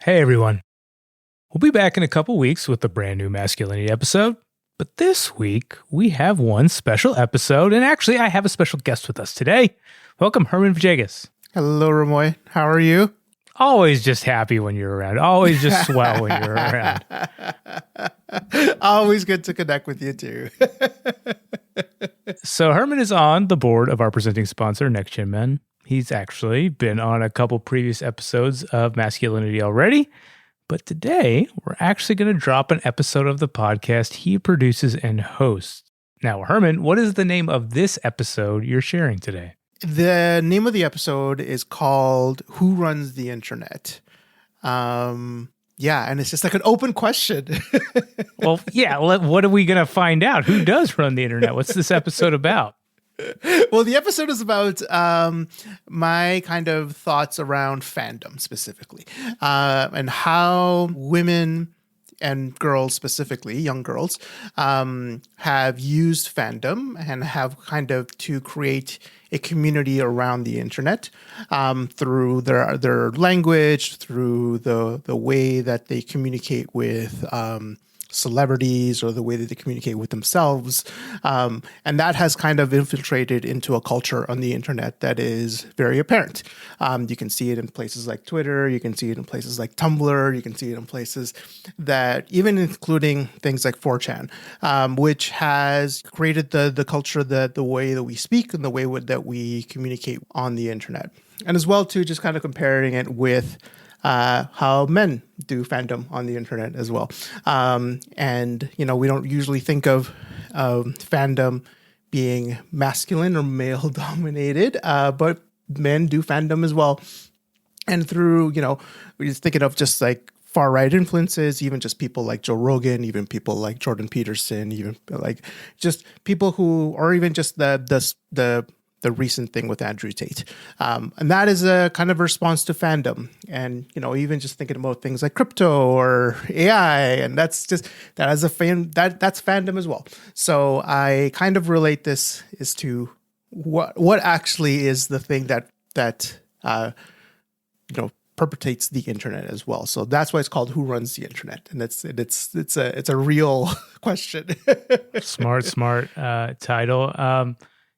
Hey everyone. We'll be back in a couple weeks with a brand new masculinity episode. But this week, we have one special episode, and actually, I have a special guest with us today. Welcome, Herman Vajegas. Hello, Ramoy. How are you? Always just happy when you're around. Always just swell when you're around. Always good to connect with you, too. So Herman is on the board of our presenting sponsor, Next Gen Men. He's actually been on a couple previous episodes of Masculinity already. But today, we're actually going to drop an episode of the podcast he produces and hosts. Now, Herman, what is the name of this episode you're sharing today? The name of the episode is called Who Runs the Internet? Yeah, and it's just like an open question. Well, yeah, what are we going to find out? Who does run the internet? What's this episode about? Well, the episode is about my kind of thoughts around fandom specifically, and how women and girls, specifically young girls, have used fandom and have kind of to create a community around the internet through their language, through the way that they communicate with celebrities or the way that they communicate with themselves. And that has kind of infiltrated into a culture on the internet that is very apparent. You can see it in places like Twitter. You can see it in places like Tumblr. You can see it in places that, even including things like 4chan, which has created the culture, the way that we speak and the way that we communicate on the internet. And as well, too, just kind of comparing it with how men do fandom on the internet as well. And, you know, we don't usually think of fandom being masculine or male dominated, but men do fandom as well. And through, you know, we're just thinking of just like far right influences, even just people like Joe Rogan, even people like Jordan Perterson, even like just people who, or even just the recent thing with Andrew Tate. And that is a kind of response to fandom. And, you know, even just thinking about things like crypto or AI, and that's just, that as a fan, that's fandom as well. So I kind of relate this as to what actually is the thing that you know, perpetrates the internet as well. So that's why it's called Who Runs the Internet. And it's a real question. Smart title.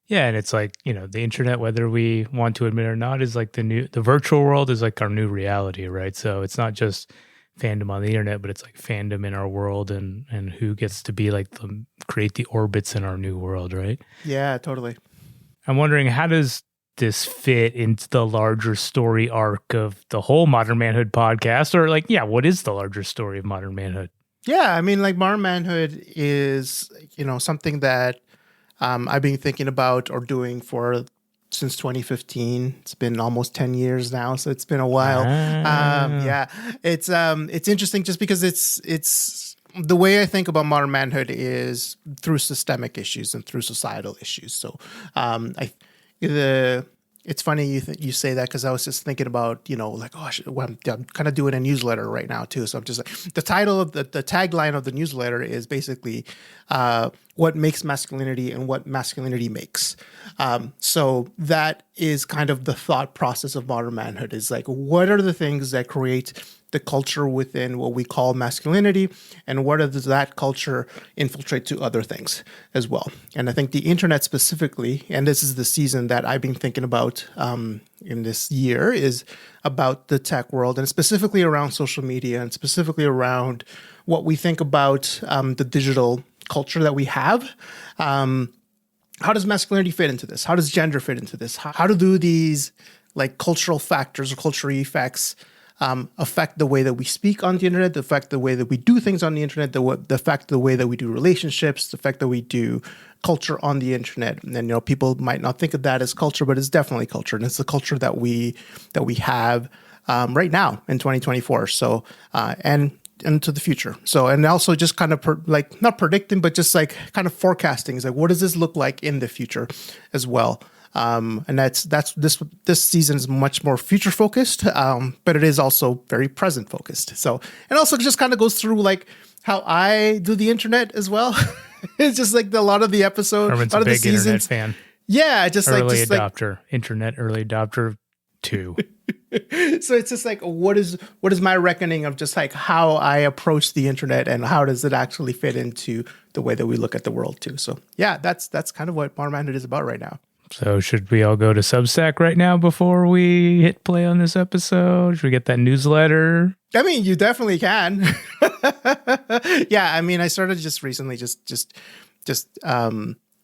Yeah, and it's like, you know, the internet, whether we want to admit it or not, is like the virtual world is like our new reality, right? So it's not just fandom on the internet, but it's like fandom in our world and who gets to be like create the orbits in our new world, right? Yeah, totally. I'm wondering, how does this fit into the larger story arc of the whole Modern Manhood podcast? Or like, yeah, what is the larger story of Modern Manhood? Yeah, I mean, like Modern Manhood is, you know, something that I've been thinking about or doing since 2015. It's been almost 10 years now, so it's been a while. Yeah, it's interesting just because it's the way I think about modern manhood is through systemic issues and through societal issues. So it's funny you say that, because I was just thinking about, you know, like, oh, I'm kind of doing a newsletter right now too. So I'm just like, the title of the tagline of the newsletter is basically what makes masculinity and what masculinity makes. So that is kind of the thought process of modern manhood, is like, what are the things that create the culture within what we call masculinity, and what does that culture infiltrate to other things as well? And I think the internet specifically, and this is the season that I've been thinking about in this year, is about the tech world, and specifically around social media, and specifically around what we think about the digital culture that we have. How does masculinity fit into this? How does gender fit into this? How do these like cultural factors or cultural effects affect the way that we speak on the internet, affect the way that we do things on the internet, affect the way that we do relationships, the fact that we do culture on the internet. And then, you know, people might not think of that as culture, but it's definitely culture, and it's the culture that we have right now in 2024. So and into the future. So, and also just kind of not predicting, but just like kind of forecasting is like, what does this look like in the future as well? And that's this season is much more future focused, but it is also very present focused. So, and also just kind of goes through like how I do the internet as well. It's just like a lot of the episodes, Herman's a lot a of the big seasons. internet fan. Yeah, just early adopter, internet early adopter too. So it's just like, what is my reckoning of just like how I approach the internet and how does it actually fit into the way that we look at the world too? So yeah, that's kind of what Modern Manhood is about right now. So should we all go to Substack right now before we hit play on this episode? Should we get that newsletter? I mean, you definitely can. Yeah, I mean, I started just recently just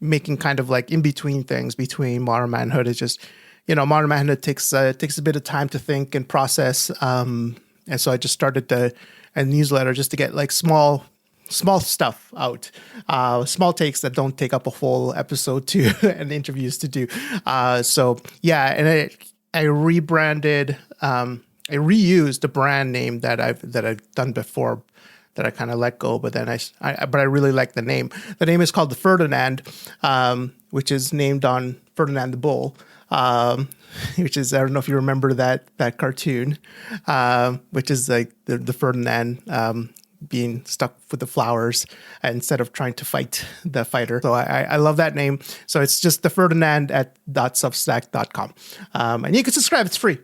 making kind of like in between things between Modern Manhood. It's just, Modern Manhood takes a bit of time to think and process. And so I just started a newsletter just to get like small stuff out, small takes that don't take up a whole episode to and interviews to do. So yeah, and I rebranded, I reused the brand name that I've done before that I kind of let go, but then I really like the name. The name is called the Ferdinand, which is named on Ferdinand the Bull, which is, I don't know if you remember that cartoon, which is like the Ferdinand being stuck with the flowers instead of trying to fight the fighter. So I love that name. So it's just the Ferdinand at .substack.com. And you can subscribe. It's free.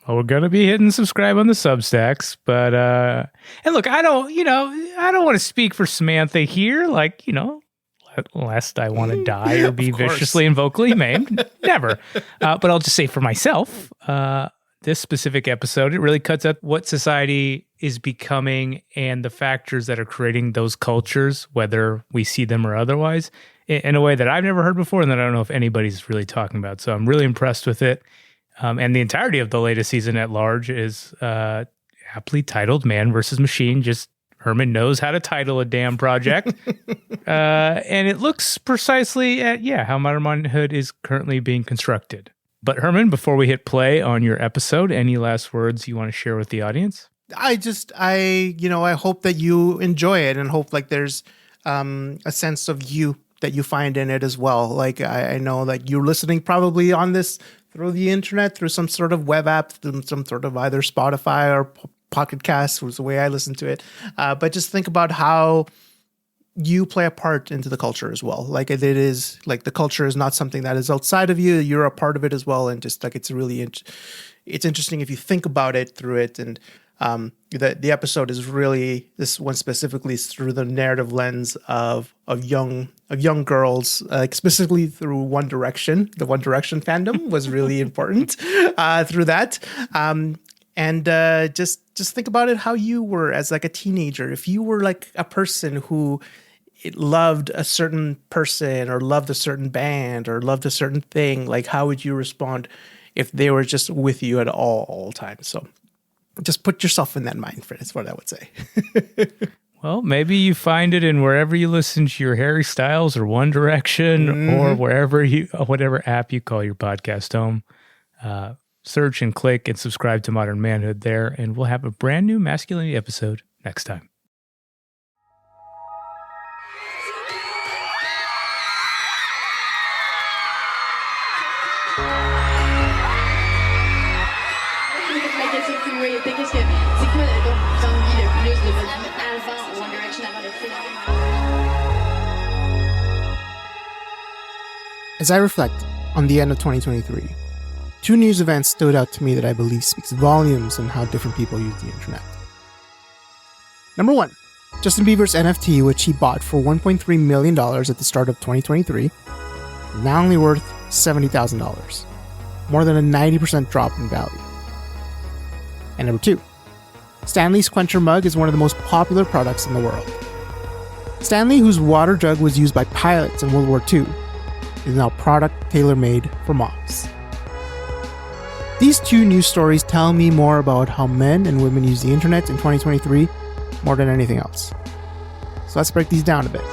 Well, we're going to be hitting subscribe on the Substacks, but, and look, I don't want to speak for Samantha here. Like, lest I want to die or be viciously and vocally maimed. Never. But I'll just say for myself, this specific episode, it really cuts out what society is becoming and the factors that are creating those cultures, whether we see them or otherwise, in a way that I've never heard before and that I don't know if anybody's really talking about. So I'm really impressed with it. And the entirety of the latest season at large is aptly titled Man versus Machine. Just Herman knows how to title a damn project. And it looks precisely at, how Modern Manhood is currently being constructed. But Herman, before we hit play on your episode, any last words you want to share with the audience? I hope that you enjoy it and hope like there's a sense of you that you find in it as well. Like I know like you're listening probably on this through the internet, through some sort of web app, through some sort of either Spotify or Pocket Cast was the way I listen to it. But just think about how you play a part into the culture as well. Like it is like the culture is not something that is outside of you. You're a part of it as well. And just like, it's really, it's interesting if you think about it through it. And the episode is really, this one specifically is through the narrative lens of young girls, like specifically through One Direction. The One Direction fandom was really important through that. And just think about it how you were as like a teenager. If you were like a person who loved a certain person or loved a certain band or loved a certain thing, like how would you respond if they were just with you at all times? So just put yourself in that mind frame. That's what I would say. Well, maybe you find it in wherever you listen to your Harry Styles or One Direction or whatever app you call your podcast home. Search and click and subscribe to Modern Manhood there, and we'll have a brand new masculinity episode next time. As I reflect on the end of 2023, two news events stood out to me that I believe speaks volumes on how different people use the internet. Number one, Justin Bieber's NFT, which he bought for $1.3 million at the start of 2023, now only worth $70,000, more than a 90% drop in value. And number two, Stanley's Quencher mug is one of the most popular products in the world. Stanley, whose water jug was used by pilots in World War II, is now a product tailor-made for moms. These two news stories tell me more about how men and women use the internet in 2023 more than anything else. So let's break these down a bit.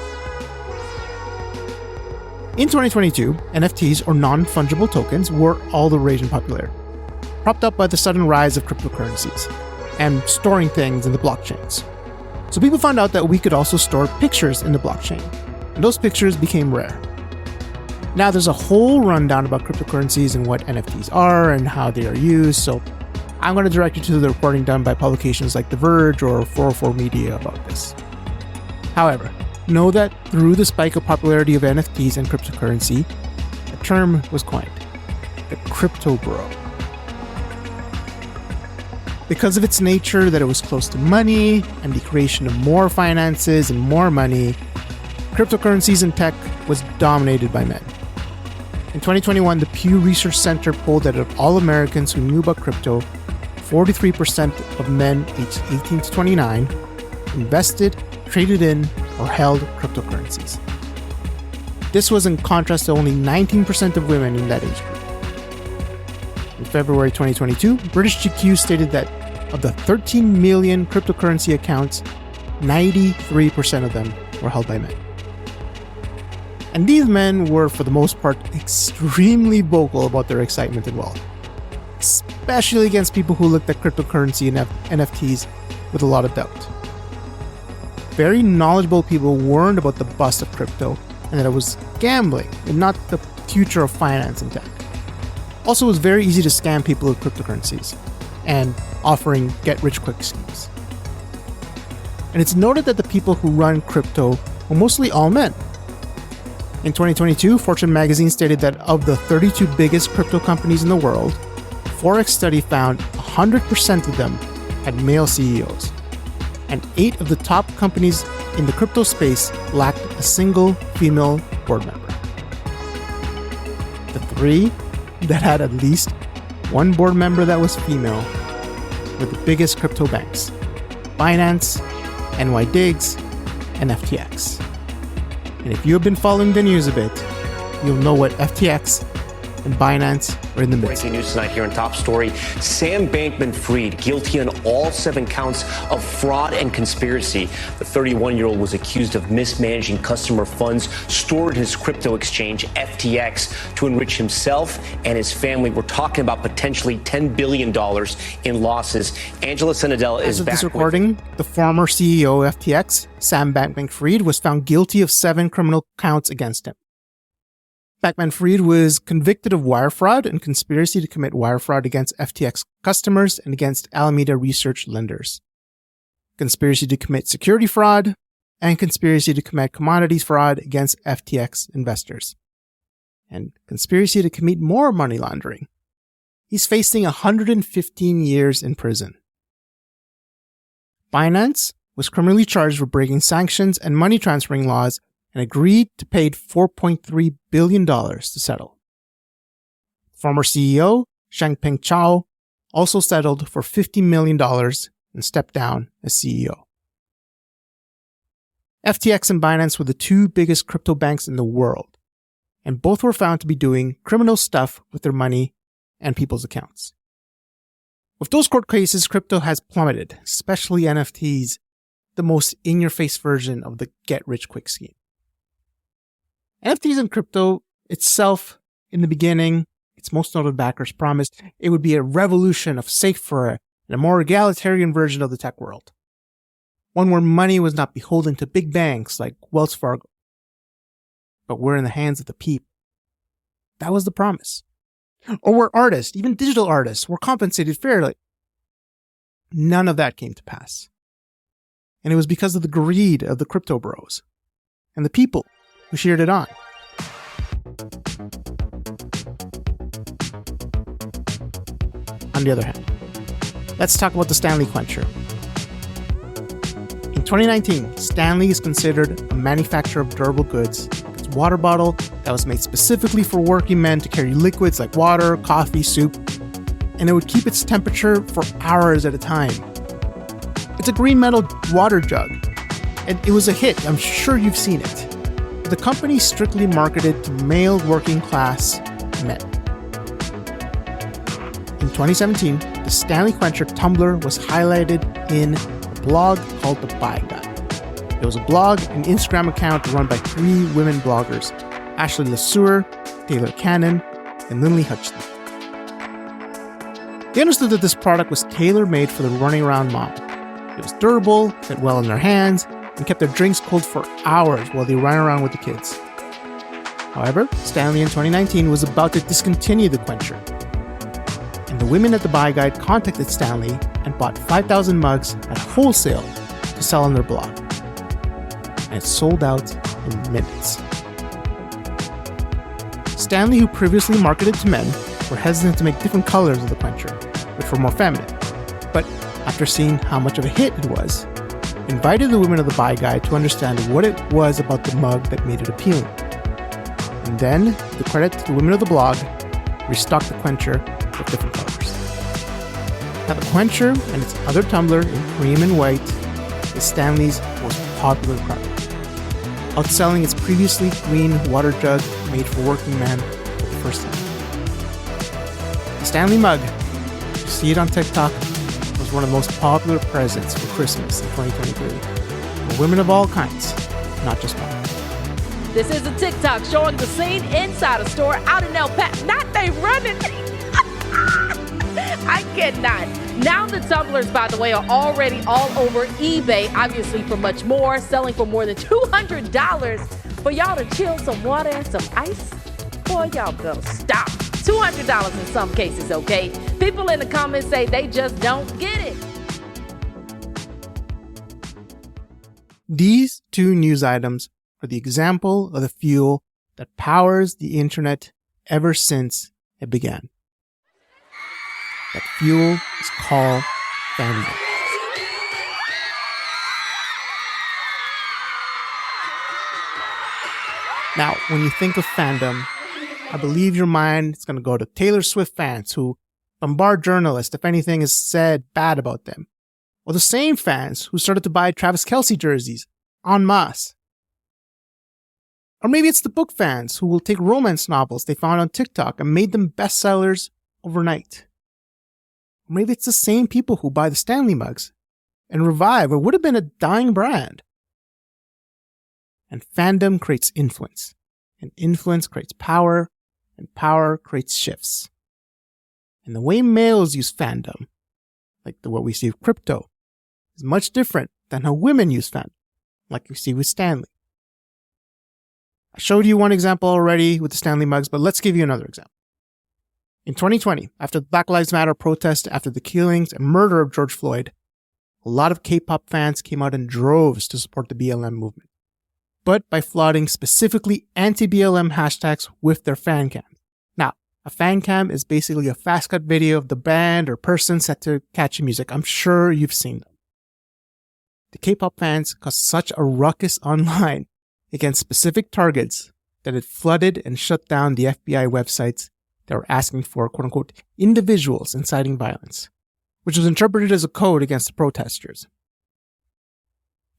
In 2022, NFTs, or non-fungible tokens, were all the rage in popularity, propped up by the sudden rise of cryptocurrencies and storing things in the blockchains. So people found out that we could also store pictures in the blockchain, and those pictures became rare. Now there's a whole rundown about cryptocurrencies and what NFTs are and how they are used, so I'm going to direct you to the reporting done by publications like The Verge or 404 Media about this. However, know that through the spike of popularity of NFTs and cryptocurrency, a term was coined, the crypto bro. Because of its nature that it was close to money and the creation of more finances and more money, cryptocurrencies and tech was dominated by men. In 2021, the Pew Research Center polled that of all Americans who knew about crypto, 43% of men aged 18 to 29 invested, traded in, or held cryptocurrencies. This was in contrast to only 19% of women in that age group. In February 2022, British GQ stated that of the 13 million cryptocurrency accounts, 93% of them were held by men. And these men were, for the most part, extremely vocal about their excitement and wealth, especially against people who looked at cryptocurrency and NFTs with a lot of doubt. Very knowledgeable people warned about the bust of crypto and that it was gambling and not the future of finance and tech. Also, it was very easy to scam people with cryptocurrencies and offering get-rich-quick schemes. And it's noted that the people who run crypto were mostly all men. In 2022, Fortune magazine stated that of the 32 biggest crypto companies in the world, Forex study found 100% of them had male CEOs, and 8 of the top companies in the crypto space lacked a single female board member. The 3 that had at least one board member that was female were the biggest crypto banks: Binance, NYDIGS, and FTX. And if you have been following the news a bit, you'll know what FTX and Binance are in the midst. Breaking news tonight here on Top Story. Sam Bankman-Fried guilty on all 7 counts of fraud and conspiracy. The 31-year-old was accused of mismanaging customer funds stored in his crypto exchange, FTX, to enrich himself and his family. We're talking about potentially $10 billion in losses. Angela Senadella is back. As of this recording, the former CEO of FTX, Sam Bankman-Fried, was found guilty of 7 criminal counts against him. Bankman-Fried was convicted of wire fraud and conspiracy to commit wire fraud against FTX customers and against Alameda Research lenders, conspiracy to commit security fraud, and conspiracy to commit commodities fraud against FTX investors, and conspiracy to commit more money laundering. He's facing 115 years in prison. Binance was criminally charged with breaking sanctions and money transferring laws and agreed to pay $4.3 billion to settle. Former CEO Changpeng Zhao also settled for $50 million and stepped down as CEO. FTX and Binance were the 2 biggest crypto banks in the world, and both were found to be doing criminal stuff with their money and people's accounts. With those court cases, crypto has plummeted, especially NFTs, the most in-your-face version of the get-rich-quick scheme. NFTs and crypto itself, in the beginning, its most noted backers promised it would be a revolution of safer and a more egalitarian version of the tech world. One where money was not beholden to big banks like Wells Fargo, but were in the hands of the people. That was the promise. Or where artists, even digital artists, were compensated fairly. None of that came to pass. And it was because of the greed of the crypto bros and the people who cheered it on. On the other hand, let's talk about the Stanley Quencher. In 2019, Stanley is considered a manufacturer of durable goods. It's a water bottle that was made specifically for working men to carry liquids like water, coffee, soup, and it would keep its temperature for hours at a time. It's a green metal water jug, and it was a hit. I'm sure you've seen it. The company strictly marketed to male working class men. In 2017, the Stanley Quencher tumbler was highlighted in a blog called The Buy Guide. It was a blog and Instagram account run by 3 women bloggers, Ashley LeSueur, Taylor Cannon, and Lindley Hutchinson. They understood that this product was tailor-made for the running around mom. It was durable, fit well in their hands, and kept their drinks cold for hours while they ran around with the kids. However, Stanley in 2019 was about to discontinue the Quencher, and the women at the Buy Guide contacted Stanley and bought 5,000 mugs at wholesale to sell on their blog. And it sold out in minutes. Stanley, who previously marketed to men, were hesitant to make different colors of the Quencher, which were more feminine. But after seeing how much of a hit it was, invited the women of the buy guide to understand what it was about the mug that made it appealing. And then, to credit to the women of the blog, restocked the quencher with different colors. Now the quencher and its other tumbler in cream and white is Stanley's most popular product, outselling its previously green water jug made for working men for the first time. The Stanley mug, you see it on TikTok, was one of the most popular presents for Christmas in 2023 for women of all kinds, not just one. This is a TikTok showing the scene inside a store out in El Paso. Not they running. I cannot. Now the tumblers, by the way, are already all over eBay, obviously for much more, selling for more than $200 for y'all to chill some water and some ice. Boy, y'all better stop. $200 in some cases, okay? People in the comments say they just don't get it. These two news items are the example of the fuel that powers the internet ever since it began. That fuel is called fandom. Now, when you think of fandom, I believe your mind is going to go to Taylor Swift fans who bombard journalists if anything is said bad about them. Or the same fans who started to buy Travis Kelce jerseys en masse. Or maybe it's the book fans who will take romance novels they found on TikTok and made them bestsellers overnight. Or maybe it's the same people who buy the Stanley mugs and revive what would have been a dying brand. And fandom creates influence. And influence creates power. And power creates shifts. And the way males use fandom, like what we see with crypto, is much different than how women use fandom, like we see with Stanley. I showed you one example already with the Stanley mugs, but let's give you another example. In 2020, after the Black Lives Matter protest after the killings and murder of George Floyd, a lot of K-pop fans came out in droves to support the BLM movement, but by flooding specifically anti-BLM hashtags with their fan cams. Now, a fan cam is basically a fast-cut video of the band or person set to catchy music. I'm sure you've seen them. The K-pop fans caused such a ruckus online against specific targets that it flooded and shut down the FBI websites that were asking for, quote-unquote, individuals inciting violence, which was interpreted as a code against the protesters.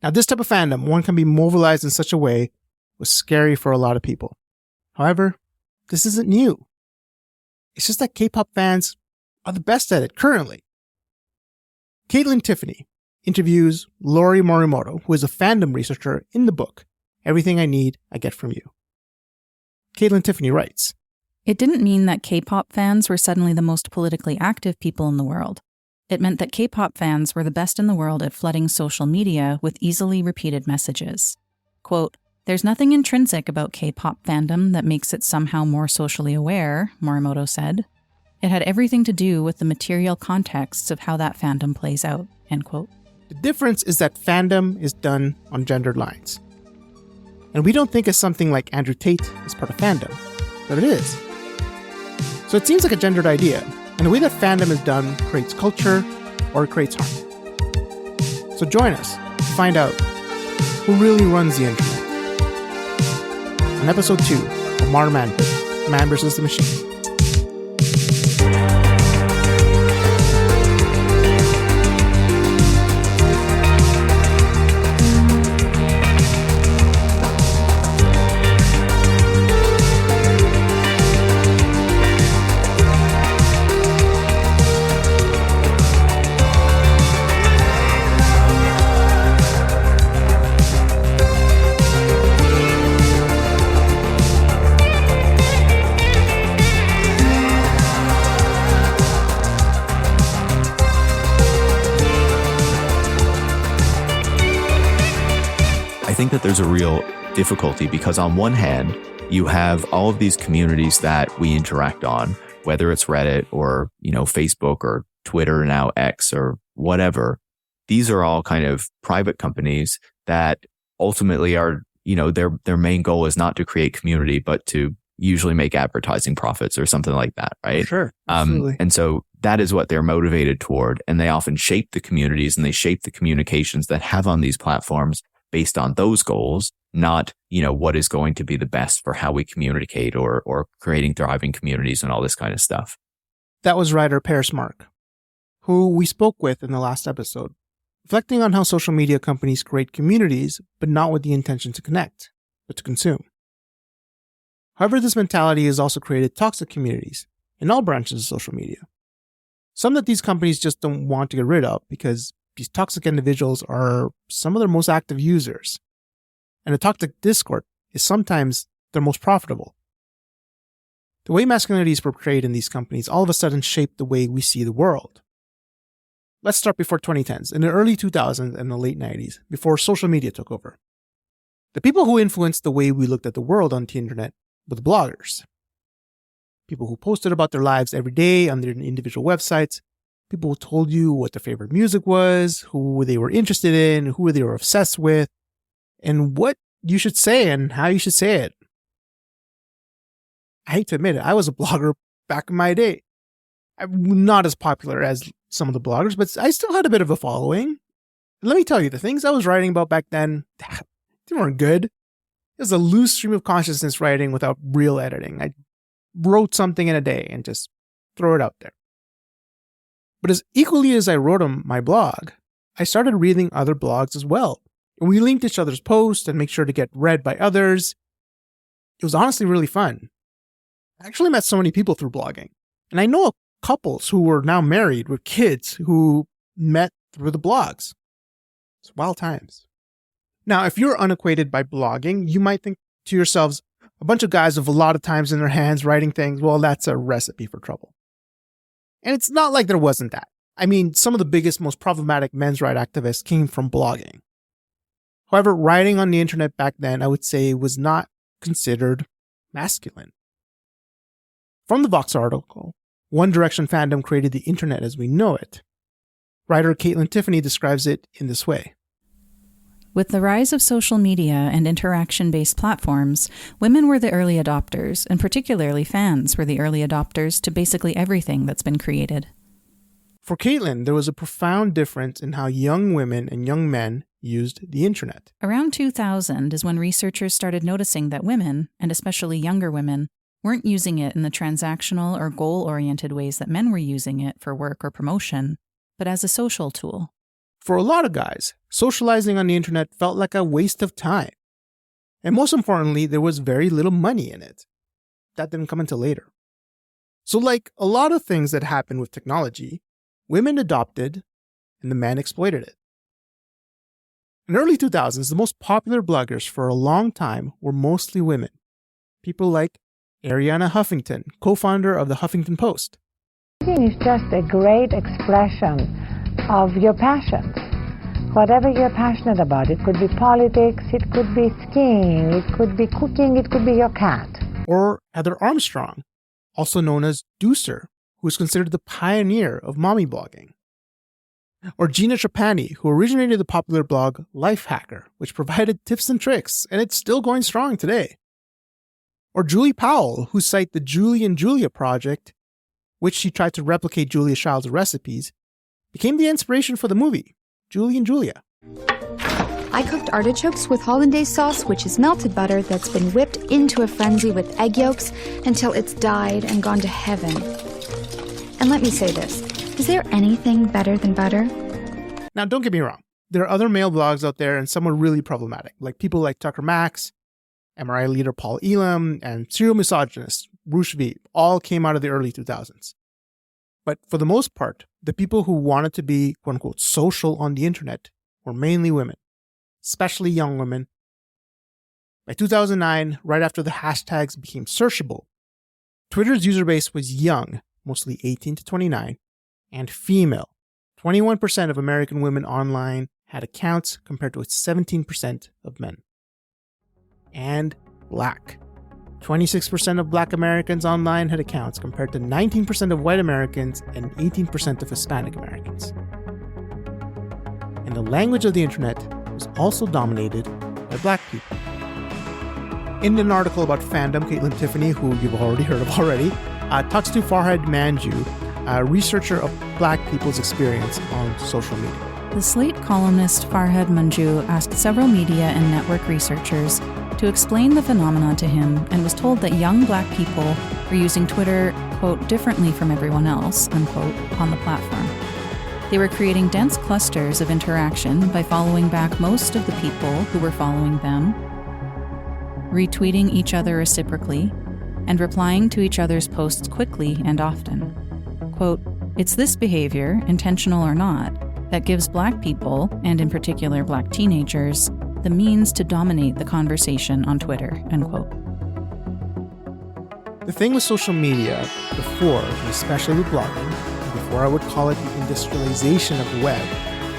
Now, this type of fandom, one can be mobilized in such a way, was scary for a lot of people. However, this isn't new. It's just that K-pop fans are the best at it currently. Caitlin Tiffany interviews Lori Morimoto, who is a fandom researcher in the book, Everything I Need, I Get From You. Caitlin Tiffany writes, "It didn't mean that K-pop fans were suddenly the most politically active people in the world. It meant that K-pop fans were the best in the world at flooding social media with easily repeated messages. Quote, there's nothing intrinsic about K-pop fandom that makes it somehow more socially aware, Morimoto said. It had everything to do with the material contexts of how that fandom plays out, end quote. The difference is that fandom is done on gendered lines. And we don't think of something like Andrew Tate as part of fandom, but it is. So it seems like a gendered idea, and the way that fandom is done creates culture or it creates harm. So join us to find out who really runs the internet. On episode 2 of Modern Manhood, Man vs. the Machine. I think that there's a real difficulty because on one hand, you have all of these communities that we interact on, whether it's Reddit or, Facebook or Twitter, now X or whatever. These are all kind of private companies that ultimately are, their main goal is not to create community, but to usually make advertising profits or something like that, right? Sure. Absolutely. And so that is what they're motivated toward. And they often shape the communities and they shape the communications that have on these platforms based on those goals, not, what is going to be the best for how we communicate or creating thriving communities and all this kind of stuff. That was writer Paris Mark, who we spoke with in the last episode, reflecting on how social media companies create communities, but not with the intention to connect, but to consume. However, this mentality has also created toxic communities in all branches of social media. Some that these companies just don't want to get rid of because these toxic individuals are some of their most active users. And a toxic Discord is sometimes their most profitable. The way masculinity is portrayed in these companies all of a sudden shaped the way we see the world. Let's start before 2010s, in the early 2000s and the late 90s, before social media took over. The people who influenced the way we looked at the world on the internet were the bloggers. People who posted about their lives every day on their individual websites. People who told you what their favorite music was, who they were interested in, who they were obsessed with, and what you should say and how you should say it. I hate to admit it, I was a blogger back in my day. I'm not as popular as some of the bloggers, but I still had a bit of a following. And let me tell you, the things I was writing about back then, they weren't good. It was a loose stream of consciousness writing without real editing. I wrote something in a day and just throw it out there. But as equally as I wrote on my blog, I started reading other blogs as well. And we linked each other's posts and make sure to get read by others. It was honestly really fun. I actually met so many people through blogging. And I know couples who are now married with kids who met through the blogs. It's wild times. Now, if you're unacquainted by blogging, you might think to yourselves, a bunch of guys with a lot of times in their hands writing things, well, that's a recipe for trouble. And it's not like there wasn't that. I mean, some of the biggest, most problematic men's rights activists came from blogging. However, writing on the internet back then, I would say, was not considered masculine. From the Vox article, One Direction fandom created the internet as we know it. Writer Caitlin Tiffany describes it in this way. With the rise of social media and interaction-based platforms, women were the early adopters, and particularly fans were the early adopters to basically everything that's been created. For Caitlin, there was a profound difference in how young women and young men used the internet. Around 2000 is when researchers started noticing that women, and especially younger women, weren't using it in the transactional or goal-oriented ways that men were using it for work or promotion, but as a social tool. For a lot of guys, socializing on the internet felt like a waste of time. And most importantly, there was very little money in it. That didn't come until later. So like a lot of things that happened with technology, women adopted and the men exploited it. In the early 2000s, the most popular bloggers for a long time were mostly women. People like Arianna Huffington, co-founder of the Huffington Post. It's just a great expression of your passions. Whatever you're passionate about, it could be politics, it could be skiing, it could be cooking, it could be your cat. Or Heather Armstrong, also known as Deucer, who is considered the pioneer of mommy blogging. Or Gina Trapani, who originated the popular blog Lifehacker, which provided tips and tricks, and it's still going strong today. Or Julie Powell, whose site the Julie and Julia project, which she tried to replicate Julia Child's recipes, became the inspiration for the movie, Julie and Julia. I cooked artichokes with hollandaise sauce, which is melted butter that's been whipped into a frenzy with egg yolks until it's dyed and gone to heaven. And let me say this, is there anything better than butter? Now, don't get me wrong. There are other male blogs out there, and some are really problematic, like people like Tucker Max, MRI leader Paul Elam, and serial misogynist Rush V, all came out of the early 2000s. But for the most part, the people who wanted to be, quote-unquote, social on the internet were mainly women, especially young women. By 2009, right after the hashtags became searchable, Twitter's user base was young, mostly 18 to 29, and female. 21% of American women online had accounts compared to 17% of men. And black. 26% of black Americans online had accounts compared to 19% of white Americans and 18% of Hispanic Americans. And the language of the internet was also dominated by black people. In an article about fandom, Caitlin Tiffany, who you've already heard of already, talks to Farhad Manju, a researcher of Black people's experience on social media. The Slate columnist Farhad Manjoo asked several media and network researchers to explain the phenomenon to him and was told that young Black people were using Twitter, quote, differently from everyone else, unquote, on the platform. They were creating dense clusters of interaction by following back most of the people who were following them, retweeting each other reciprocally, and replying to each other's posts quickly and often. Quote, it's this behavior, intentional or not, that gives Black people, and in particular Black teenagers, the means to dominate the conversation on Twitter, end quote. The thing with social media before, especially with blogging, before I would call it the industrialization of the web,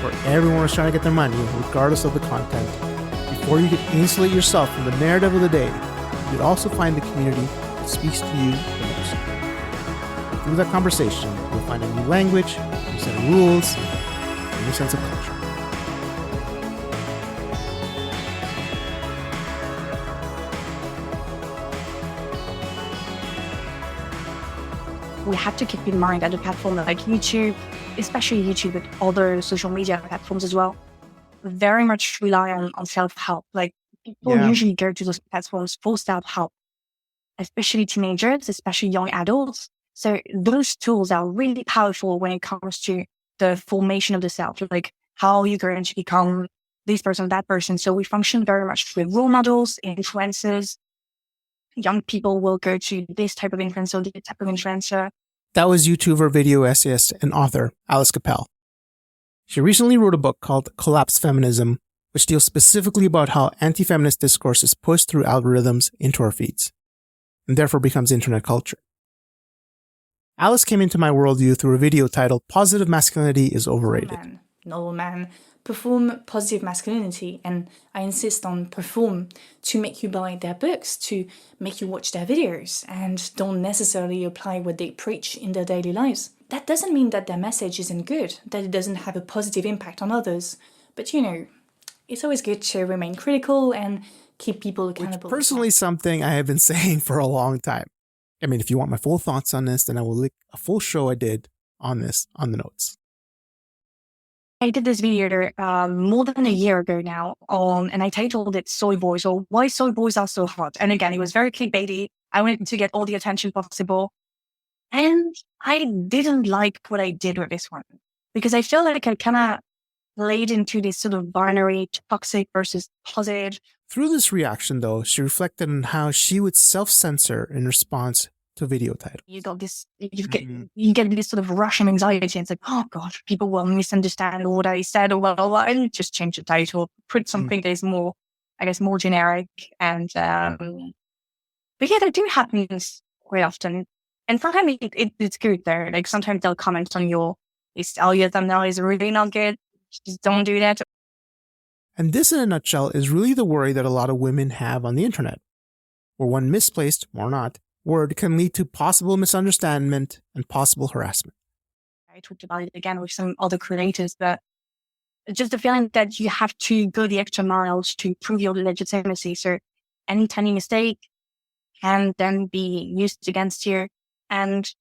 where everyone was trying to get their money regardless of the content, before you could insulate yourself from the narrative of the day, you'd also find the community that speaks to you the most. Through that conversation, you'll find a new language, a new set of rules, a new sense of culture. We have to keep in mind that a platform like YouTube, especially YouTube, but other social media platforms as well, very much rely on self-help. Like people usually go to those platforms for self-help, especially teenagers, especially young adults. So those tools are really powerful when it comes to the formation of the self, like how you're going to become this person, that person. So we function very much with role models, influencers. Young people will go to this type of influencer, this type of influencer. That was YouTuber, video essayist, and author Alice Cappelle. She recently wrote a book called Collapse Feminism, which deals specifically about how anti-feminist discourse is pushed through algorithms into our feeds, and therefore becomes internet culture. Alice came into my worldview through a video titled Positive Masculinity is Overrated. Normal man perform positive masculinity, and I insist on perform to make you buy their books, to make you watch their videos, and don't necessarily apply what they preach in their daily lives. That doesn't mean that their message isn't good, that it doesn't have a positive impact on others. But it's always good to remain critical and keep people accountable. Which personally something I have been saying for a long time. I mean, if you want my full thoughts on this, then I will link a full show I did on this on the notes. I did this video more than a year ago now and I titled it Soy Boys, or Why Soy Boys Are So Hot. And again, it was very clickbaity. I wanted to get all the attention possible. And I didn't like what I did with this one because I feel like I kind of laid into this sort of binary toxic versus positive. Through this reaction, though, she reflected on how she would self-censor in response to video title. You got this, you get this sort of rush of anxiety. And it's like, oh God, people will misunderstand what I said or blah, blah, blah. And just change the title, put something that is more, I guess, more generic. And, but yeah, that do happen quite often. And sometimes it's good there. Like sometimes they'll comment on this thumbnail is really not good. Just don't do that. And this in a nutshell is really the worry that a lot of women have on the internet, where one misplaced, or not, word can lead to possible misunderstanding and possible harassment. I talked about it again with some other creators, but just the feeling that you have to go the extra miles to prove your legitimacy. So any tiny mistake can then be used against you. And,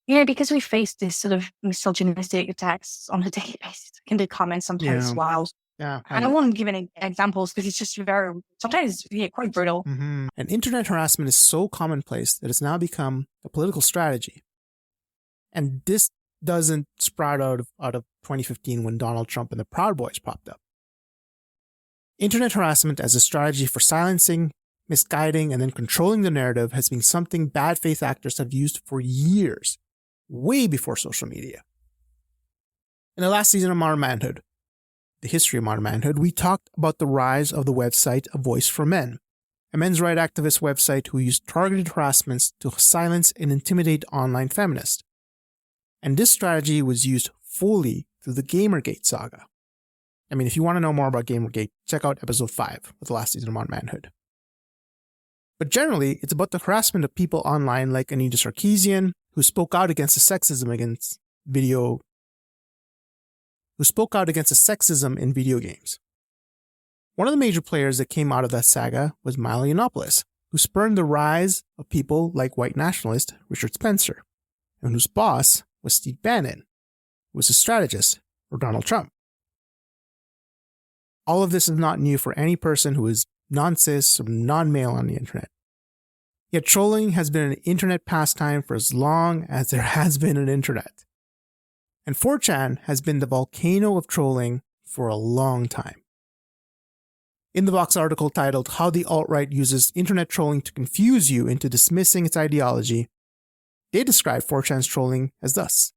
because we face this sort of misogynistic attacks on a daily basis in the comments sometimes while. Yeah, I don't want to give any examples because it's just sometimes quite brutal. Mm-hmm. And internet harassment is so commonplace that it's now become a political strategy. And this doesn't sprout out of 2015 when Donald Trump and the Proud Boys popped up. Internet harassment as a strategy for silencing, misguiding, and then controlling the narrative has been something bad faith actors have used for years, way before social media. In the last season of Modern Manhood, the history of modern manhood, we talked about the rise of the website A Voice for Men, a men's rights activist website who used targeted harassments to silence and intimidate online feminists. And this strategy was used fully through the Gamergate saga. I mean, if you want to know more about Gamergate, check out episode 5 of the last season of Modern Manhood. But generally, it's about the harassment of people online like Anita Sarkeesian, who spoke out against the sexism in video games. One of the major players that came out of that saga was Milo Yiannopoulos, who spurned the rise of people like white nationalist Richard Spencer, and whose boss was Steve Bannon, who was a strategist for Donald Trump. All of this is not new for any person who is non-cis or non-male on the internet. Yet trolling has been an internet pastime for as long as there has been an internet. And 4chan has been the volcano of trolling for a long time. In the Vox article titled How the Alt-Right Uses Internet Trolling to Confuse You into Dismissing Its Ideology, they describe 4chan's trolling as thus.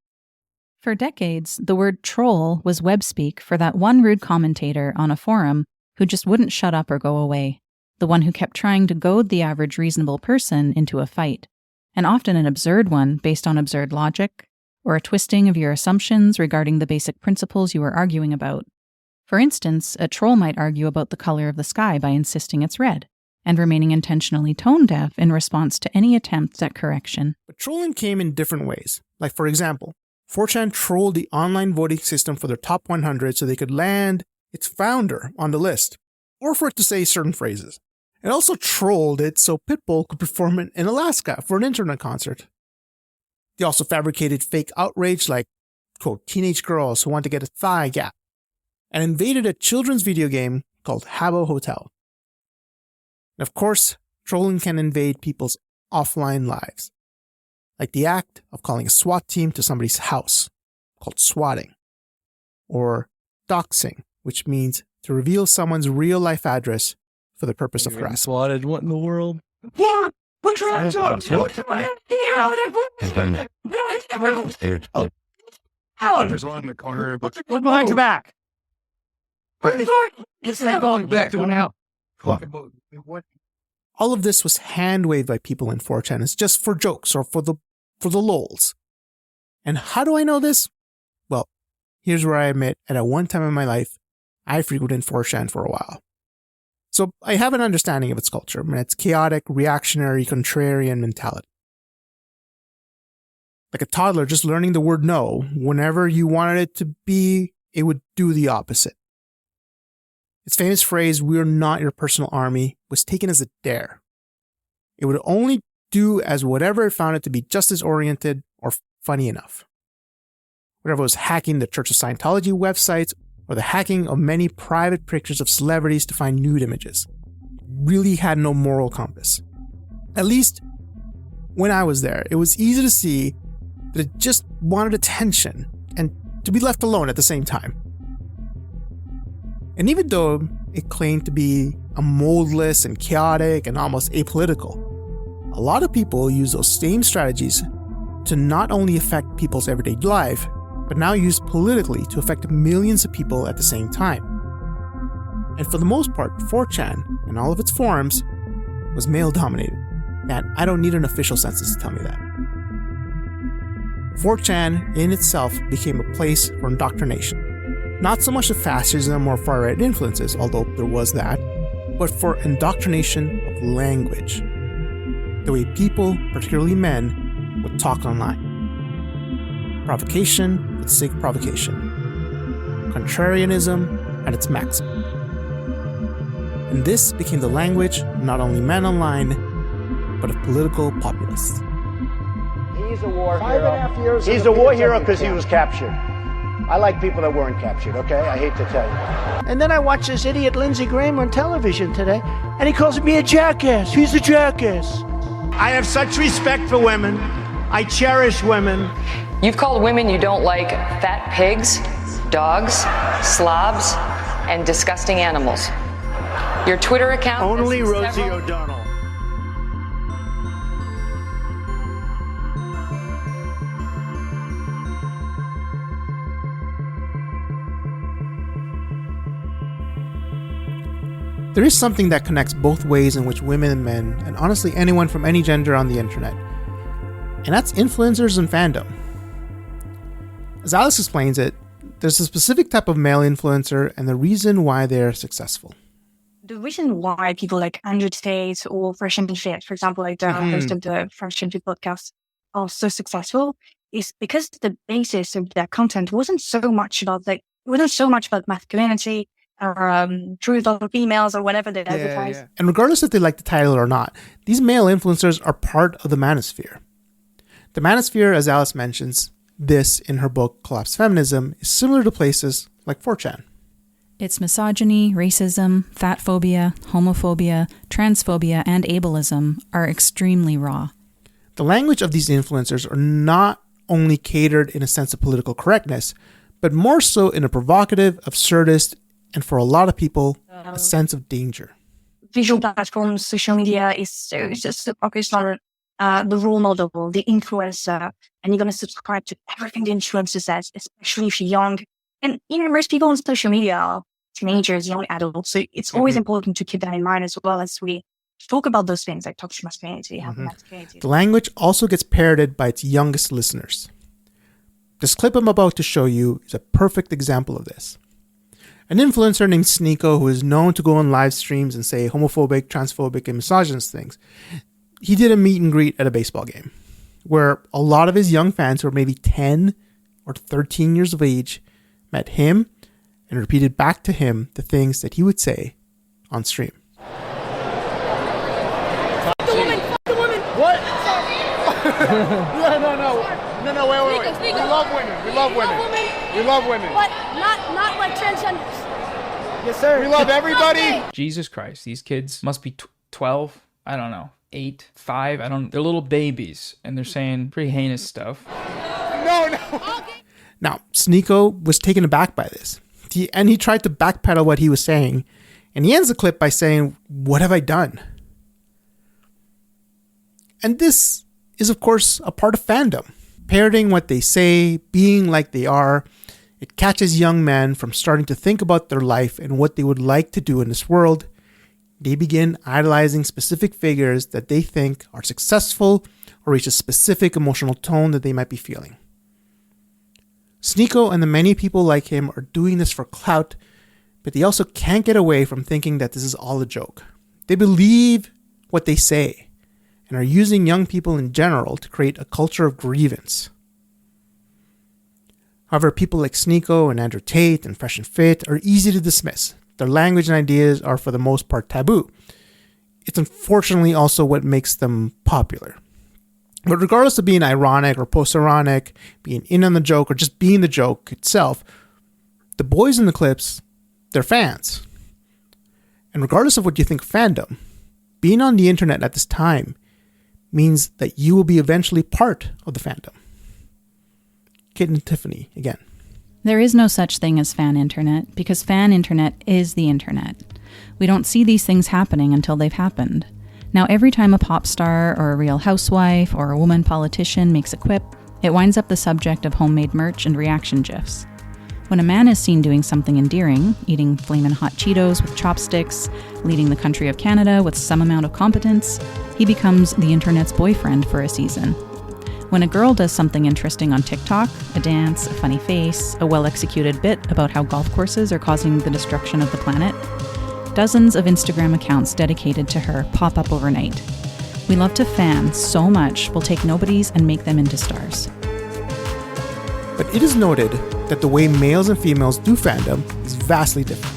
For decades, the word troll was web speak for that one rude commentator on a forum who just wouldn't shut up or go away, the one who kept trying to goad the average reasonable person into a fight, and often an absurd one based on absurd logic, or a twisting of your assumptions regarding the basic principles you were arguing about. For instance, a troll might argue about the color of the sky by insisting it's red, and remaining intentionally tone-deaf in response to any attempt at correction. But trolling came in different ways. Like, for example, 4chan trolled the online voting system for their top 100 so they could land its founder on the list, or for it to say certain phrases. It also trolled it so Pitbull could perform it in Alaska for an internet concert. They also fabricated fake outrage like, quote, teenage girls who want to get a thigh gap, and invaded a children's video game called Habbo Hotel. And of course, trolling can invade people's offline lives, like the act of calling a SWAT team to somebody's house, called swatting, or doxing, which means to reveal someone's real-life address for the purpose of harassment. Swatted? What in the world? What? What's wrong? There's one in the corner. Look behind your back. It's not going back to now. All of this was hand-waved by people in 4chan as just for jokes or for the lols. And how do I know this? Well, here's where I admit at one time in my life, I frequented 4chan for a while. So I have an understanding of its culture and its chaotic, reactionary, contrarian mentality. Like a toddler just learning the word no, whenever you wanted it to be, it would do the opposite. Its famous phrase, "we're not your personal army," was taken as a dare. It would only do as whatever it found it to be justice oriented or funny enough. Whatever was hacking the Church of Scientology websites or the hacking of many private pictures of celebrities to find nude images. Really had no moral compass. At least when I was there, it was easy to see that it just wanted attention and to be left alone at the same time. And even though it claimed to be a moldless and chaotic and almost apolitical, a lot of people use those same strategies to not only affect people's everyday life, but now used politically to affect millions of people at the same time. And for the most part, 4chan and all of its forums was male-dominated. And I don't need an official census to tell me that. 4chan in itself became a place for indoctrination. Not so much of fascism or far-right influences, although there was that, but for indoctrination of language. The way people, particularly men, would talk online. Provocation would seek provocation. Contrarianism at its maximum. And this became the language of not only men online, but of political populists. He's a war hero. He's a war hero because he was captured. I like people that weren't captured, okay? I hate to tell you. And then I watched this idiot Lindsey Graham on television today, and he calls me a jackass. He's a jackass. I have such respect for women. I cherish women. You've called women you don't like fat pigs, dogs, slobs, and disgusting animals. Your Twitter account... Only Rosie O'Donnell. There is something that connects both ways in which women and men, and honestly anyone from any gender on the internet, and that's influencers and fandom. As Alice explains it, there's a specific type of male influencer and the reason why they're successful. The reason why people like Andrew Tate or Fresh and Fit, for example, like the host of the Fresh and Fit podcast, are so successful is because the basis of their content wasn't so much about masculinity or truth of females or whatever they advertise. Yeah. And regardless if they like the title or not, these male influencers are part of the manosphere. The manosphere, as Alice mentions, this in her book Collapsed Feminism is similar to places like 4chan. Its misogyny, racism, fat phobia, homophobia, transphobia, and ableism are extremely raw. The language of these influencers are not only catered in a sense of political correctness, but more so in a provocative, absurdist, and for a lot of people, a sense of danger. Visual platforms, social media is just focused on the role model, the influencer, and you're going to subscribe to everything the influencer says, especially if you're young. And, most people on social media are teenagers, young adults. So it's always important to keep that in mind as well as we talk about those things like toxic masculinity, healthy masculinity. The language also gets parroted by its youngest listeners. This clip I'm about to show you is a perfect example of this. An influencer named Sneeko, who is known to go on live streams and say homophobic, transphobic, and misogynist things, he did a meet and greet at a baseball game where a lot of his young fans, who are maybe 10 or 13 years of age, met him and repeated back to him the things that he would say on stream. Fuck the woman! Fuck the woman! What? No, wait. We love women. We love women. But not like transgenders. Yes, sir. We love everybody. Jesus Christ, these kids must be 12, I don't know, 8, 5, they're little babies, and they're saying pretty heinous stuff. No. Now, Sneeko was taken aback by this. He tried to backpedal what he was saying, and he ends the clip by saying, "What have I done?" And this is, of course, a part of fandom. Parroting what they say, being like they are, it catches young men from starting to think about their life and what they would like to do in this world. They begin idolizing specific figures that they think are successful or reach a specific emotional tone that they might be feeling. Sneeko and the many people like him are doing this for clout, but they also can't get away from thinking that this is all a joke. They believe what they say and are using young people in general to create a culture of grievance. However, people like Sneeko and Andrew Tate and Fresh and Fit are easy to dismiss. Their language and ideas are for the most part taboo. It's unfortunately also what makes them popular. But regardless of being ironic or post-ironic, being in on the joke or just being the joke itself, the boys in the clips, they're fans. And regardless of what you think of fandom, being on the internet at this time means that you will be eventually part of the fandom. Kit and Tiffany again. There is no such thing as fan internet because fan internet is the internet. We don't see these things happening until they've happened. Now, every time a pop star or a real housewife or a woman politician makes a quip, it winds up the subject of homemade merch and reaction gifs. When a man is seen doing something endearing, eating flamin' hot Cheetos with chopsticks, leading the country of Canada with some amount of competence, he becomes the internet's boyfriend for a season. When a girl does something interesting on TikTok, a dance, a funny face, a well-executed bit about how golf courses are causing the destruction of the planet, dozens of Instagram accounts dedicated to her pop up overnight. We love to fan so much, we'll take nobodies and make them into stars. But it is noted that the way males and females do fandom is vastly different.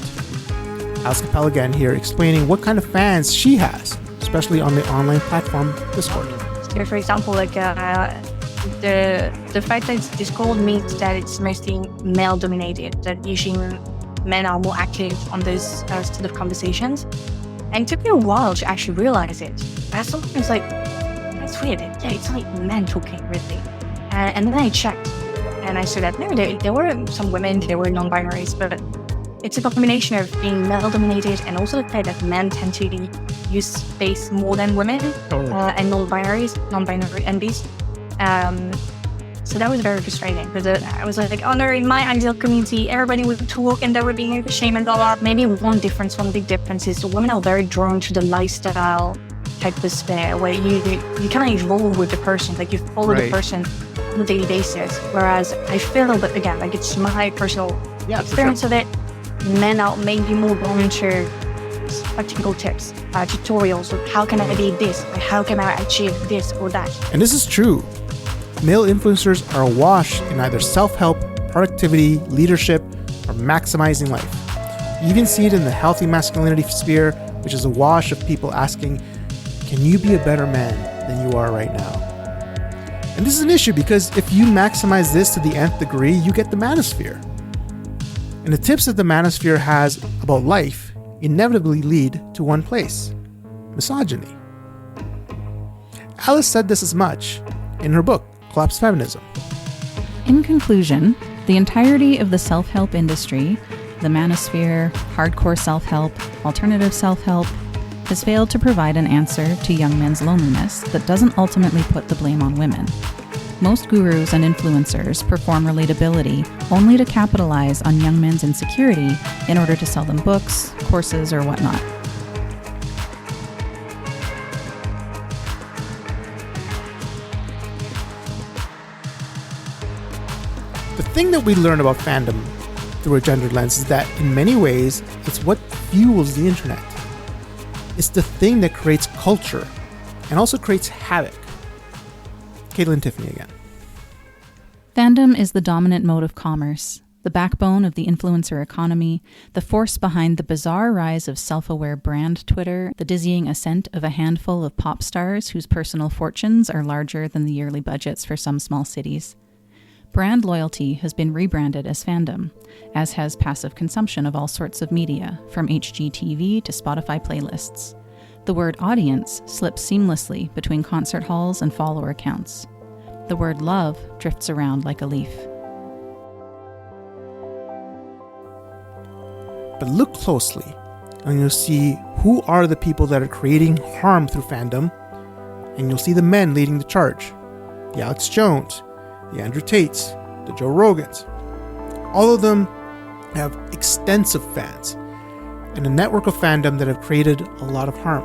Alice Cappelle again here explaining what kind of fans she has, especially on the online platform Discord. So for example, like the fact that it's Discord means that it's mostly male dominated, that usually men are more active on those sort of conversations. And it took me a while to actually realize it. I sometimes like, that's weird. Yeah, it's like men talking, really. And then I checked, and I saw that no, there were some women, there were non-binaries, but it's a combination of being male-dominated and also the fact that men tend to use space more than women, and non-binary NBs. So that was very frustrating because I was like, oh no, in my ideal community, everybody would talk and there would be no shame and blah. Maybe one big difference is women are very drawn to the lifestyle type of sphere where you kind of evolve with the person, like you follow the person on a daily basis. Whereas I feel that, again, like it's my personal experience of it, men are maybe more drawn to practical tips, tutorials of how can I be this, or how can I achieve this or that. And this is true. Male influencers are awash in either self-help, productivity, leadership, or maximizing life. You even see it in the healthy masculinity sphere, which is awash of people asking, can you be a better man than you are right now? And this is an issue because if you maximize this to the nth degree, you get the manosphere. And the tips that the manosphere has about life inevitably lead to one place: misogyny. Alice said this as much in her book, Collapsed Feminism. In conclusion, the entirety of the self-help industry, the manosphere, hardcore self-help, alternative self-help, has failed to provide an answer to young men's loneliness that doesn't ultimately put the blame on women. Most gurus and influencers perform relatability only to capitalize on young men's insecurity in order to sell them books, courses, or whatnot. The thing that we learn about fandom through a gendered lens is that in many ways, it's what fuels the internet. It's the thing that creates culture and also creates havoc. Caitlin Tiffany again. Fandom is the dominant mode of commerce, the backbone of the influencer economy, the force behind the bizarre rise of self-aware brand Twitter, the dizzying ascent of a handful of pop stars whose personal fortunes are larger than the yearly budgets for some small cities. Brand loyalty has been rebranded as fandom, as has passive consumption of all sorts of media, from HGTV to Spotify playlists. The word audience slips seamlessly between concert halls and follower accounts. The word love drifts around like a leaf. But look closely, and you'll see who are the people that are creating harm through fandom, and you'll see the men leading the charge. The Alex Jones, the Andrew Tates, the Joe Rogans. All of them have extensive fans and a network of fandom that have created a lot of harm.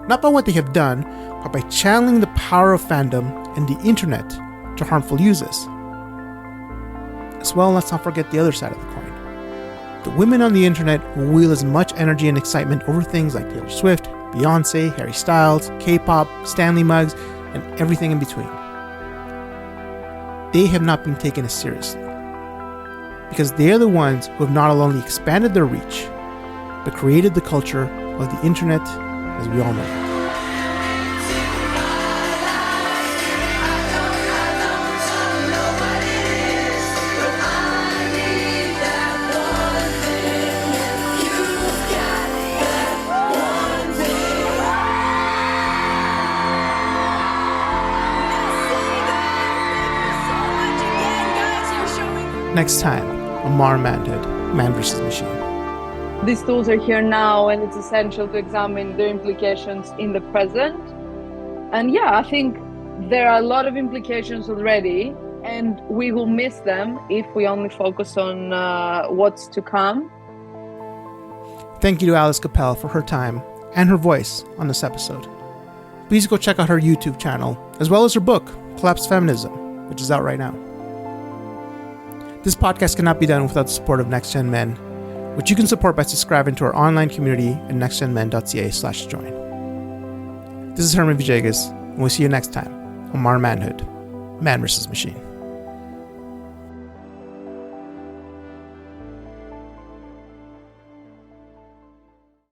Not by what they have done, but by channeling the power of fandom and the internet to harmful uses. As well, let's not forget the other side of the coin. The women on the internet who wield as much energy and excitement over things like Taylor Swift, Beyonce, Harry Styles, K-pop, Stanley mugs, and everything in between. They have not been taken as seriously, because they are the ones who have not only expanded their reach, but created the culture of the internet as we all know it. Next time on Mar Manhood, Man vs. Machine. These tools are here now, and it's essential to examine their implications in the present. And yeah, I think there are a lot of implications already, and we will miss them if we only focus on what's to come. Thank you to Alice Cappelle for her time and her voice on this episode. Please go check out her YouTube channel, as well as her book, Collapsed Feminism, which is out right now. This podcast cannot be done without the support of Next Gen Men, which you can support by subscribing to our online community at nextgenmen.ca/join. This is Herman Villegas, and we'll see you next time on Mar Manhood, Man vs. Machine.